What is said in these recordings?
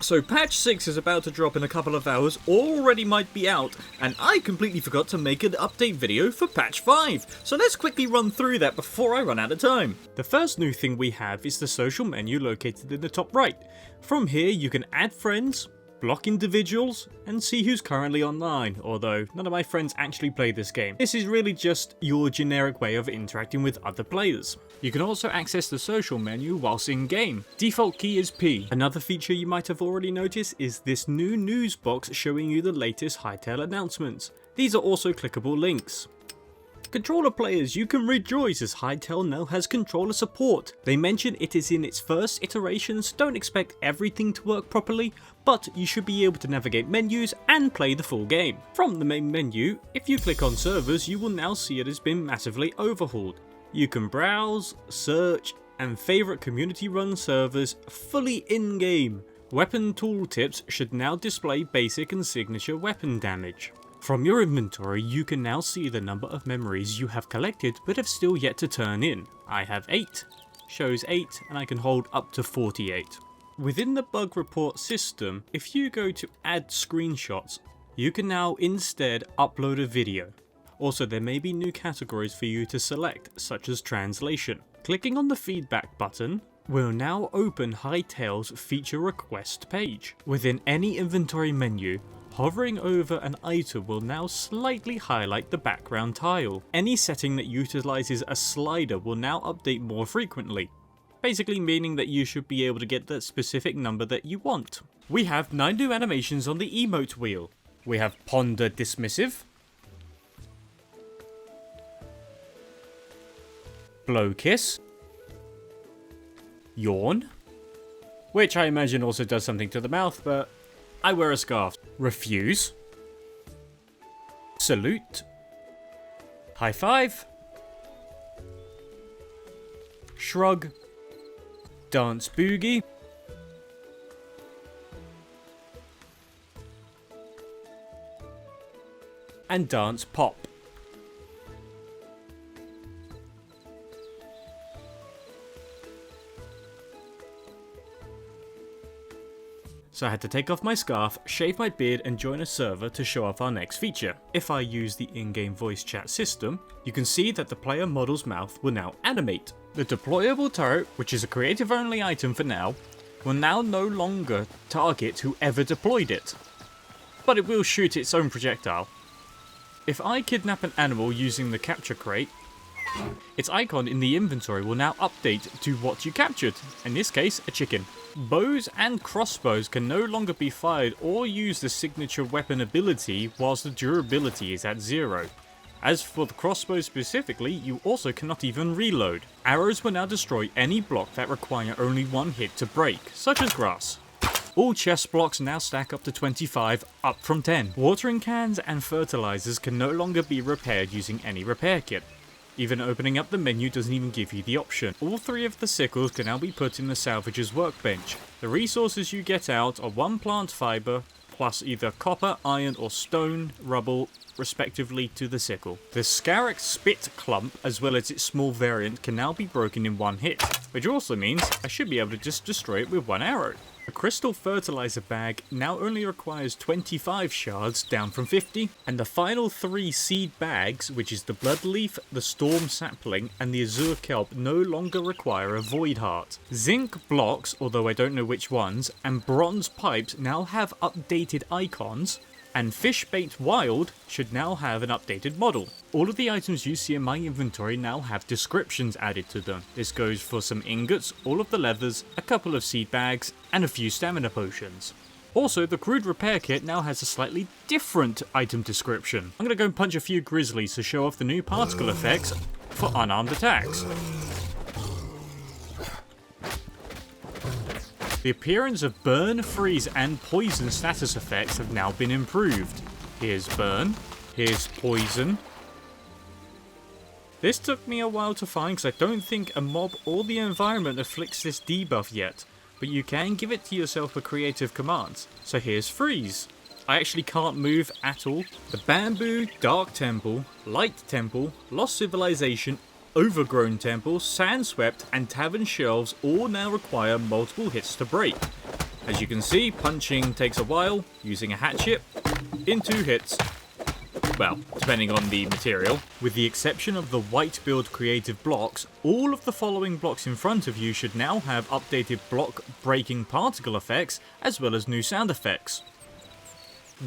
So patch 6 is about to drop in a couple of hours, or already might be out, and I completely forgot to make an update video for patch 5, so let's quickly run through that before I run out of time. The first new thing we have is the social menu located in the top right. From here you can add friends, block individuals, and see who's currently online, although none of my friends actually play this game. This is really just your generic way of interacting with other players. You can also access the social menu whilst in game. Default key is P. Another feature you might have already noticed is this new news box showing you the latest Hytale announcements. These are also clickable links. Controller players, you can rejoice as Hytale now has controller support. They mention it is in its first iterations, don't expect everything to work properly, but you should be able to navigate menus and play the full game. From the main menu, if you click on servers, you will now see it has been massively overhauled. You can browse, search, and favourite community run servers fully in-game. Weapon tooltips should now display basic and signature weapon damage. From your inventory, you can now see the number of memories you have collected but have still yet to turn in. I have 8, shows 8, and I can hold up to 48. Within the bug report system, if you go to add screenshots, you can now instead upload a video. Also, there may be new categories for you to select, such as translation. Clicking on the feedback button will now open Hytale's feature request page. Within any inventory menu, hovering over an item will now slightly highlight the background tile. Any setting that utilizes a slider will now update more frequently, basically meaning that you should be able to get that specific number that you want. We have 9 new animations on the emote wheel. We have Ponder Dismissive, Blow Kiss, Yawn, which I imagine also does something to the mouth, but I wear a scarf. Refuse, Salute, High Five, Shrug, Dance Boogie, and Dance Pop. So I had to take off my scarf, shave my beard and join a server to show off our next feature. If I use the in-game voice chat system, you can see that the player model's mouth will now animate. The deployable turret, which is a creative only item for now, will now no longer target whoever deployed it, but it will shoot its own projectile. If I kidnap an animal using the capture crate, its icon in the inventory will now update to what you captured, in this case a chicken. Bows and crossbows can no longer be fired or use the signature weapon ability whilst the durability is at 0. As for the crossbow specifically, you also cannot even reload. Arrows will now destroy any block that require only one hit to break, such as grass. All chest blocks now stack up to 25, up from 10. Watering cans and fertilizers can no longer be repaired using any repair kit. Even opening up the menu doesn't even give you the option. All 3 of the sickles can now be put in the salvager's workbench. The resources you get out are 1 plant fiber, plus either copper, iron or stone, rubble, respectively to the sickle. The Scarrick Spit Clump, as well as its small variant, can now be broken in 1 hit, which also means I should be able to just destroy it with 1 arrow. A crystal fertilizer bag now only requires 25 shards, down from 50, and the final 3 seed bags, which is the Bloodleaf, the Storm Sapling, and the Azure Kelp, no longer require a Void Heart. Zinc blocks, although I don't know which ones, and bronze pipes now have updated icons, and Fishbait Wild should now have an updated model. All of the items you see in my inventory now have descriptions added to them. This goes for some ingots, all of the leathers, a couple of seed bags, and a few stamina potions. Also, the crude repair kit now has a slightly different item description. I'm gonna go and punch a few grizzlies to show off the new particle effects for unarmed attacks. The appearance of burn, freeze and poison status effects have now been improved. Here's burn, here's poison. This took me a while to find because I don't think a mob or the environment afflicts this debuff yet, but you can give it to yourself with creative commands. So here's freeze. I actually can't move at all. The bamboo, dark temple, light temple, lost civilization, overgrown temple, sand swept and tavern shelves all now require multiple hits to break. As you can see, punching takes a while, using a hatchet, in 2 hits. Well, depending on the material. With the exception of the white build creative blocks, all of the following blocks in front of you should now have updated block breaking particle effects, as well as new sound effects.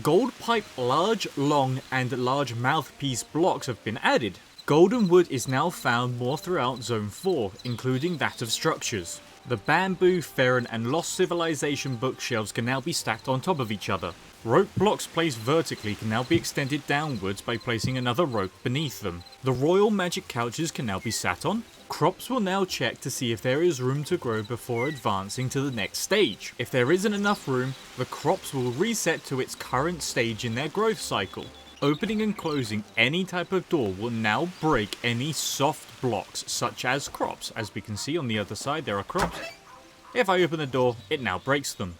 Gold pipe large, long, and large mouthpiece blocks have been added. Golden wood is now found more throughout Zone 4, including that of structures. The bamboo, ferron, and lost civilization bookshelves can now be stacked on top of each other. Rope blocks placed vertically can now be extended downwards by placing another rope beneath them. The royal magic couches can now be sat on. Crops will now check to see if there is room to grow before advancing to the next stage. If there isn't enough room, the crops will reset to its current stage in their growth cycle. Opening and closing any type of door will now break any soft blocks, such as crops. As we can see on the other side, there are crops. If I open the door, it now breaks them.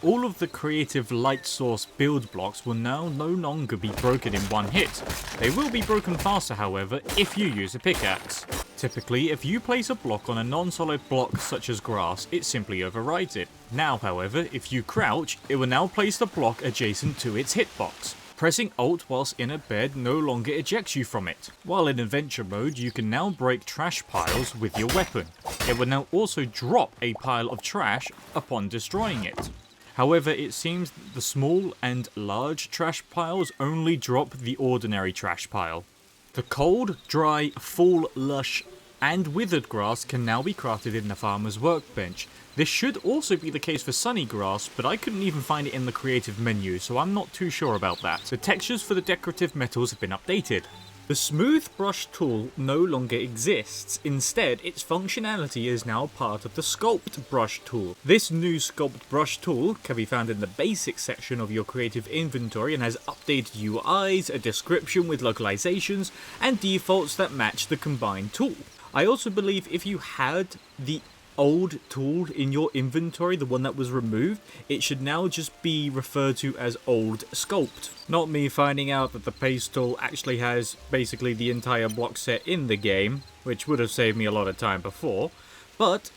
All of the creative light source build blocks will now no longer be broken in one hit. They will be broken faster, however, if you use a pickaxe. Typically, if you place a block on a non-solid block such as grass, it simply overrides it. Now, however, if you crouch, it will now place the block adjacent to its hitbox. Pressing Alt whilst in a bed no longer ejects you from it. While in adventure mode, you can now break trash piles with your weapon. It will now also drop a pile of trash upon destroying it. However, it seems the small and large trash piles only drop the ordinary trash pile. The cold, dry, full, lush, and withered grass can now be crafted in the farmer's workbench. This should also be the case for sunny grass, but I couldn't even find it in the creative menu, so I'm not too sure about that. The textures for the decorative metals have been updated. The smooth brush tool no longer exists. Instead, its functionality is now part of the sculpt brush tool. This new sculpt brush tool can be found in the basics section of your creative inventory and has updated UIs, a description with localizations, and defaults that match the combined tool. I also believe if you had the old tool in your inventory, the one that was removed, it should now just be referred to as old sculpt. Not me finding out that the paste tool actually has basically the entire block set in the game, which would have saved me a lot of time before, but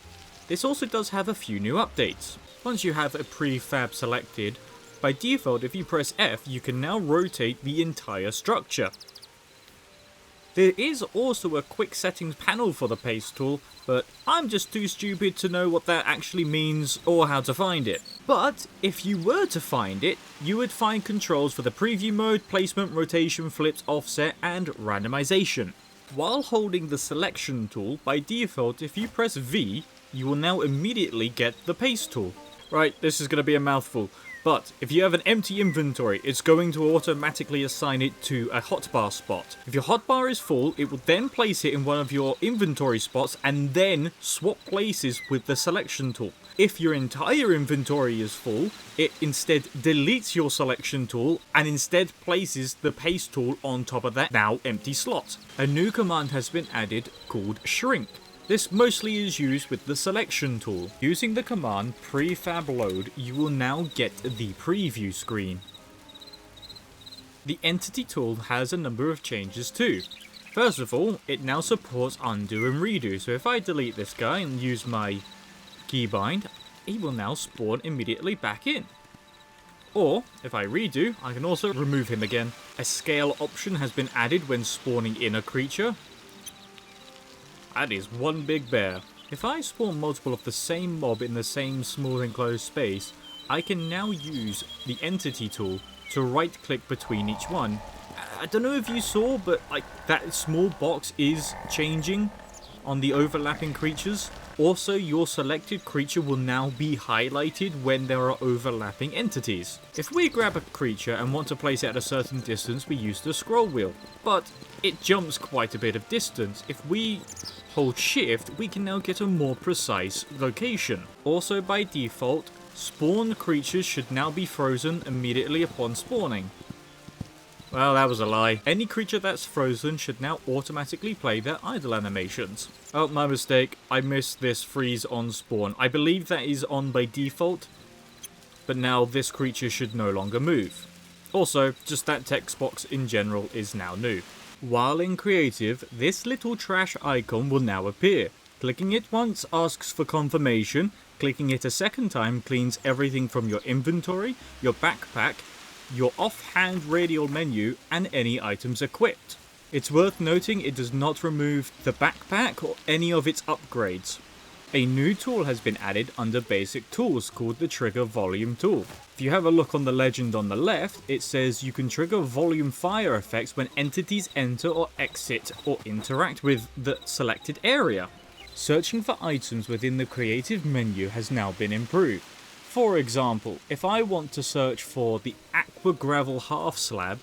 this also does have a few new updates. Once you have a prefab selected, by default if you press F you can now rotate the entire structure. There is also a quick settings panel for the paste tool, but I'm just too stupid to know what that actually means or how to find it. But if you were to find it, you would find controls for the preview mode, placement, rotation, flips, offset, and randomization. While holding the selection tool, by default if you press V, you will now immediately get the paste tool. Right, this is going to be a mouthful. But if you have an empty inventory, it's going to automatically assign it to a hotbar spot. If your hotbar is full, it will then place it in one of your inventory spots and then swap places with the selection tool. If your entire inventory is full, it instead deletes your selection tool and instead places the paste tool on top of that now empty slot. A new command has been added called shrink. This mostly is used with the selection tool. Using the command prefab load, you will now get the preview screen. The entity tool has a number of changes too. First of all, it now supports undo and redo, so if I delete this guy and use my keybind, he will now spawn immediately back in. Or, if I redo, I can also remove him again. A scale option has been added when spawning in a creature. That is one big bear. If I spawn multiple of the same mob in the same small enclosed space, I can now use the entity tool to right click between each one. I don't know if you saw, but like that small box is changing on the overlapping creatures. Also, your selected creature will now be highlighted when there are overlapping entities. If we grab a creature and want to place it at a certain distance, we use the scroll wheel, but it jumps quite a bit of distance. If we hold shift, we can now get a more precise location. Also, by default, spawned creatures should now be frozen immediately upon spawning. Well, that was a lie. Any creature that's frozen should now automatically play their idle animations. Oh, my mistake. I missed this freeze on spawn. I believe that is on by default, but now this creature should no longer move. Also, just that text box in general is now new. While in creative, this little trash icon will now appear. Clicking it once asks for confirmation, Clicking it a second time cleans everything from your inventory, your backpack, your offhand radial menu, and any items equipped. It's worth noting it does not remove the backpack or any of its upgrades. A new tool has been added under basic tools called the trigger volume tool. If you have a look on the legend on the left, it says you can trigger volume fire effects when entities enter or exit or interact with the selected area. Searching for items within the creative menu has now been improved. For example, if I want to search for the aqua gravel half slab,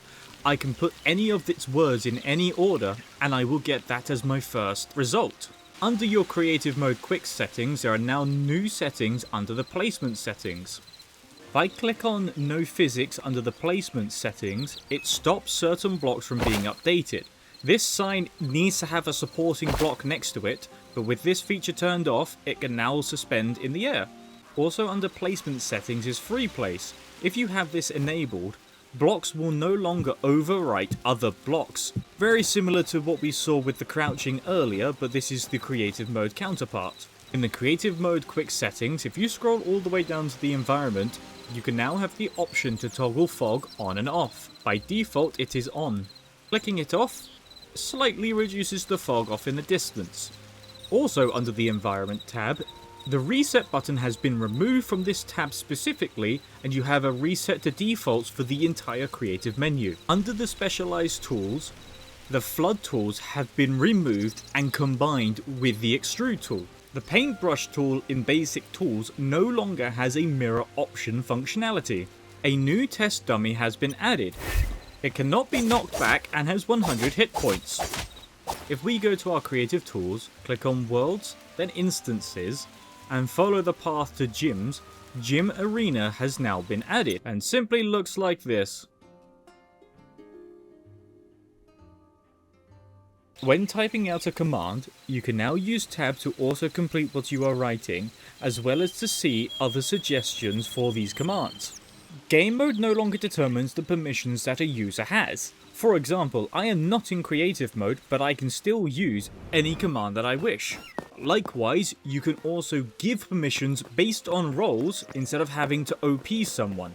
I can put any of its words in any order and I will get that as my first result. Under your creative mode quick settings, there are now new settings under the placement settings. If I click on no physics under the placement settings, it stops certain blocks from being updated. This sign needs to have a supporting block next to it, but with this feature turned off, it can now suspend in the air. Also under placement settings is free place. If you have this enabled, blocks will no longer overwrite other blocks. Very similar to what we saw with the crouching earlier, but this is the creative mode counterpart. In the creative mode quick settings, if you scroll all the way down to the environment, you can now have the option to toggle fog on and off. By default it is on. Clicking it off slightly reduces the fog off in the distance. Also under the environment tab, the reset button has been removed from this tab specifically, and you have a reset to defaults for the entire creative menu. Under the specialized tools, the flood tools have been removed and combined with the extrude tool. The paintbrush tool in basic tools no longer has a mirror option functionality. A new test dummy has been added. It cannot be knocked back and has 100 hit points. If we go to our creative tools, click on worlds, then instances, and follow the path to gyms, Gym Arena has now been added and simply looks like this. When typing out a command, you can now use tab to auto-complete what you are writing, as well as to see other suggestions for these commands. Game mode no longer determines the permissions that a user has. For example, I am not in creative mode, but I can still use any command that I wish. Likewise, you can also give permissions based on roles instead of having to OP someone.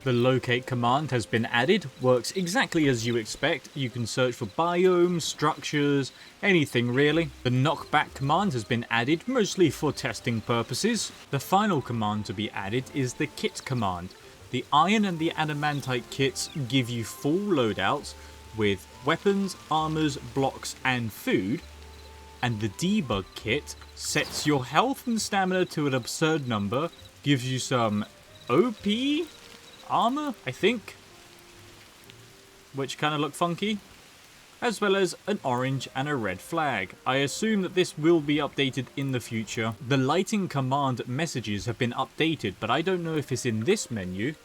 The locate command has been added, works exactly as you expect. You can search for biomes, structures, anything really. The knockback command has been added, mostly for testing purposes. The final command to be added is the kit command. The iron and the adamantite kits give you full loadouts with weapons, armors, blocks and food. And the debug kit sets your health and stamina to an absurd number, gives you some OP armor, I think, which kind of look funky, as well as an orange and a red flag. I assume that this will be updated in the future. The lighting command messages have been updated, but I don't know if it's in this menu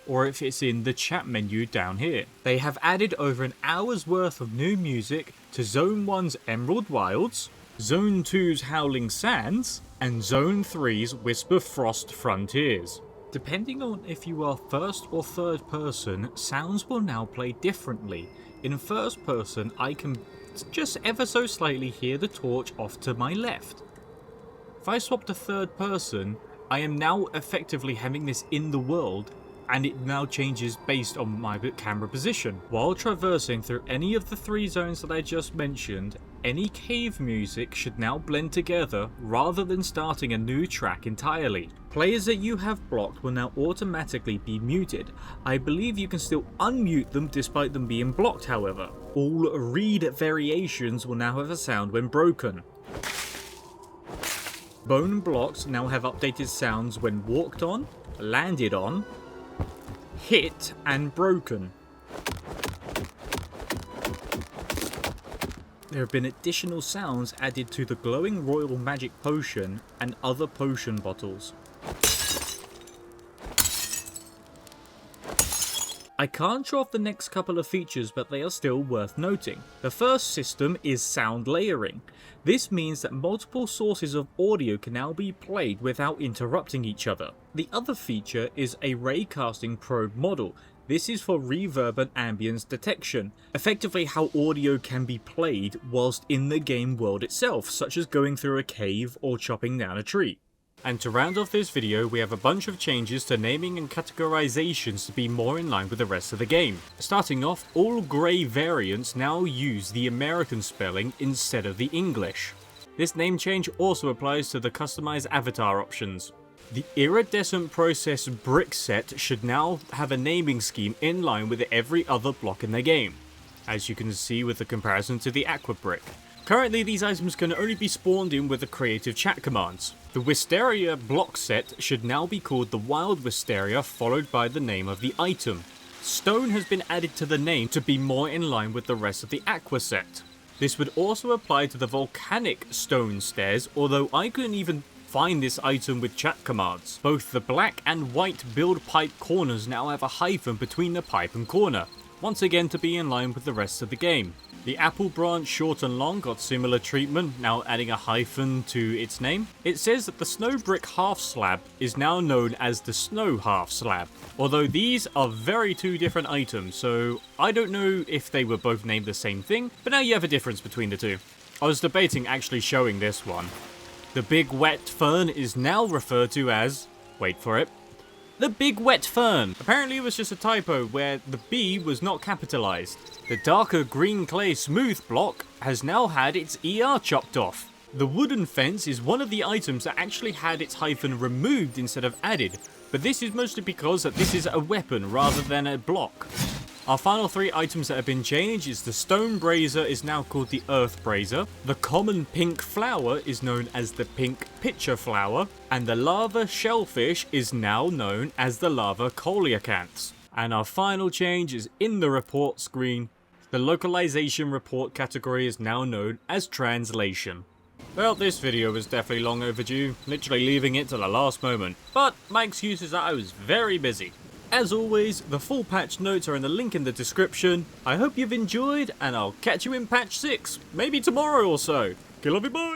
or if it's in the chat menu down here. They have added over an hour's worth of new music to Zone 1's Emerald Wilds, Zone 2's Howling Sands, and Zone 3's Whisper Frost Frontiers. Depending on if you are first or third person, sounds will now play differently. In first person, I can just ever so slightly hear the torch off to my left. If I swap to third person, I am now effectively having this in the world, and it now changes based on my camera position. While traversing through any of the three zones that I just mentioned, any cave music should now blend together rather than starting a new track entirely. Players that you have blocked will now automatically be muted. I believe you can still unmute them despite them being blocked, however. All reed variations will now have a sound when broken. Bone blocks now have updated sounds when walked on, landed on, hit and broken. There have been additional sounds added to the glowing royal magic potion and other potion bottles. I can't show off the next couple of features, but they are still worth noting. The first system is sound layering. This means that multiple sources of audio can now be played without interrupting each other. The other feature is a raycasting probe model. This is for reverb and ambience detection, effectively how audio can be played whilst in the game world itself, such as going through a cave or chopping down a tree. And to round off this video, we have a bunch of changes to naming and categorizations to be more in line with the rest of the game. Starting off, all grey variants now use the American spelling instead of the English. This name change also applies to the customized avatar options. The iridescent process brick set should now have a naming scheme in line with every other block in the game, as you can see with the comparison to the aqua brick. Currently, these items can only be spawned in with the creative chat commands. The Wisteria block set should now be called the Wild Wisteria, followed by the name of the item. Stone has been added to the name to be more in line with the rest of the aqua set. This would also apply to the volcanic stone stairs, although I couldn't even find this item with chat commands. Both the black and white build pipe corners now have a hyphen between the pipe and corner, once again to be in line with the rest of the game. The apple branch short and long got similar treatment, now adding a hyphen to its name. It says that the snow brick half slab is now known as the snow half slab, although these are very two different items, so I don't know if they were both named the same thing, but now you have a difference between the two. I was debating actually showing this one. The big wet fern is now referred to as, wait for it, the big wet fern. Apparently it was just a typo where the B was not capitalized. The darker green clay smooth block has now had its ER chopped off. The wooden fence is one of the items that actually had its hyphen removed instead of added, but this is mostly because that this is a weapon rather than a block. Our final three items that have been changed is the stone brazier is now called the earth brazier, the common pink flower is known as the pink pitcher flower, and the lava shellfish is now known as the lava coleocanths. And our final change is in the report screen. The localization report category is now known as translation. Well, this video was definitely long overdue, literally leaving it to the last moment, but my excuse is that I was very busy. As always, the full patch notes are in the link in the description. I hope you've enjoyed, and I'll catch you in patch 6, maybe tomorrow or so. Okay, love you, bye!